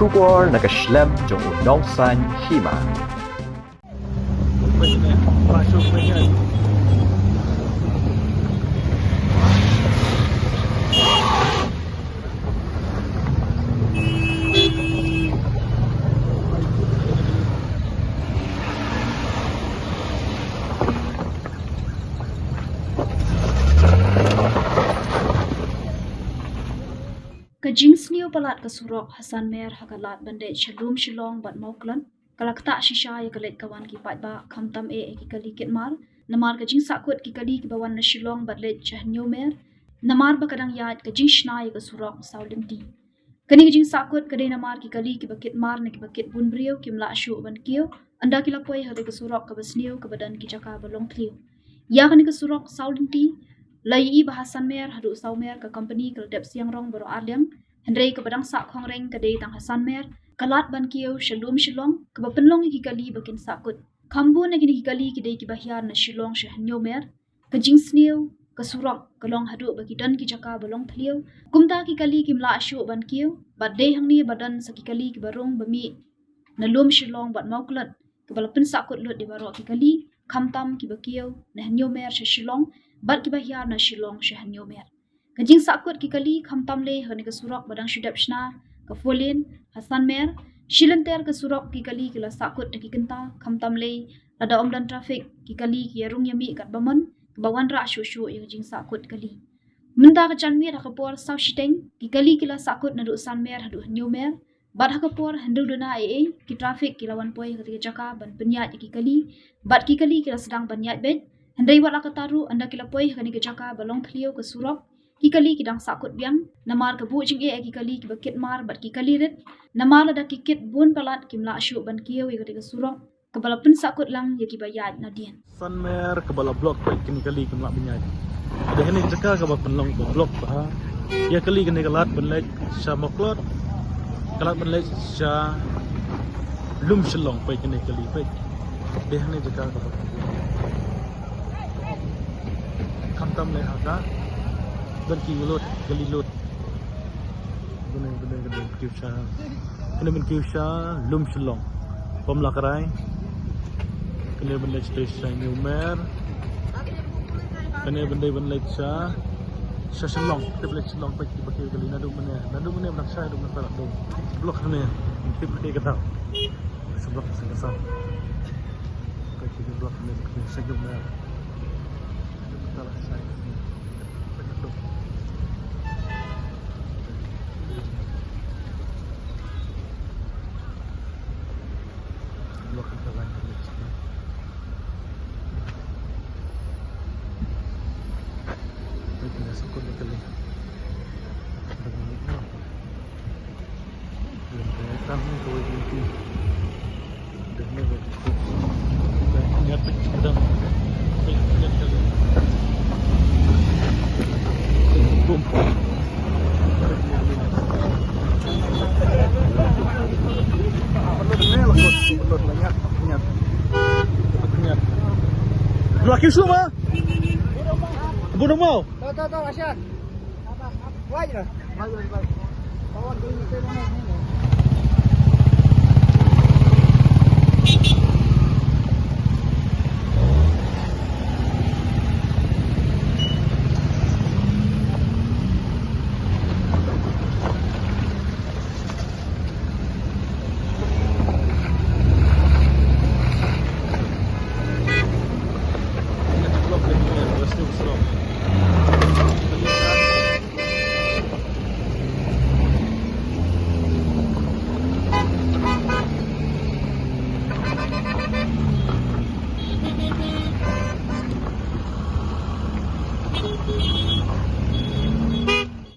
Shubor nakaslem jong unongsan hima. Kajing sniu palat kasurok Hasan Mer hakalat bandai Shalom Shillong bat Mauklan kalakta shisha ya kalet kawan ki pat ba khamtam ki kali kit mar namar kajing sakut ki kali ki bawan na Shillong bat let Chahnyo Mer namar ba kadang yat kajing shna ya kasurok saulim di kani kajing sakut kadai namar ki kali ki bakit mar na ki bakit bun brio ki mla shu ban kio anda ki lapoi hade kasurok ka basniu ka badan ki jaka balong klio ya kani kasurok saulim di lai bahasan Mer hadu saumer ka company kal dep siang rong baro alyang hendrei ke badang sak khong reng kadai tang Hasan Mer kalat ban kieu Shalom Shillong ke bapenlong ki kali bakin sakut kambu na kini ki kali kidai ki bahyar na Shillong Chahnyo Mer ke jing sniu ke surok kalong hadu bagi dan ki jaka balong thlio kumta ki kali ki mla ashu ban kieu bad dei hang ni badan saki kali ki barong bami na lom Shillong bat mauklat ke balapin sakut lut di baro ki kali khamtam ki bakieu na Hanyo Mer Shillong bat ki bahyar na Shillong Chahnyo Mer kajing sakut ki kali khamtam le hane ka surok badang shudap shna ka folin Hasan Mer shilanter ka surok ki kali kila sakut ki kenta khamtam le ada omdan traffic ki kali ki yarung yami kat baman bawan ra shu yang jing sakut kali minta ka chanmi ra ka por saw shiteng ki kali kila sakut na du San Mer hadu Hanyo Mer bad ha ka por handu duna ki traffic ki lawan poi ka jaka ban penyat ki kali bad ki kali kila sedang penyat bet handai wala ka taru anda kila poi ka ni ka jaka balong thlio ka surok ki kali ki dang sakut biang namar ka bu jing ki kali ki bakit mar bat ki kali rit namar la da ki kit bun palat ki mla shu ban kieu ya ka surok ka balapun sakut lang ya ki bayat na dien Hasan Mer ke bala blok baik kini kali ke mla binyai ada ini jaka ka ba penlong blok ba ya kali kini kalat benlek sha moklot kalat benlek sha lum Shillong baik kini kali baik deh ini jaka ka ba khamtam le haka dan ki lot gali lot benar kiusha ini ben kiusha lum Shillong pemla karai kene ben lek station New Mer kene ben lek sha Shillong tip lek Shillong pa ki pakai gali nadu mene nak sha du men do blok ne tip ke kata seblok sasa ka ki blok ne ki sa New Mer kala sai blok ke lain tidak sukun kali. Kelihatan ni kau ini. Dah ni betul. Dah niat sedang. Niat kali. Boom. Perlu banyak niat. Laki semua. Bunuh mau? Tahu, Asyan. Wajib lah. Bawa dulu.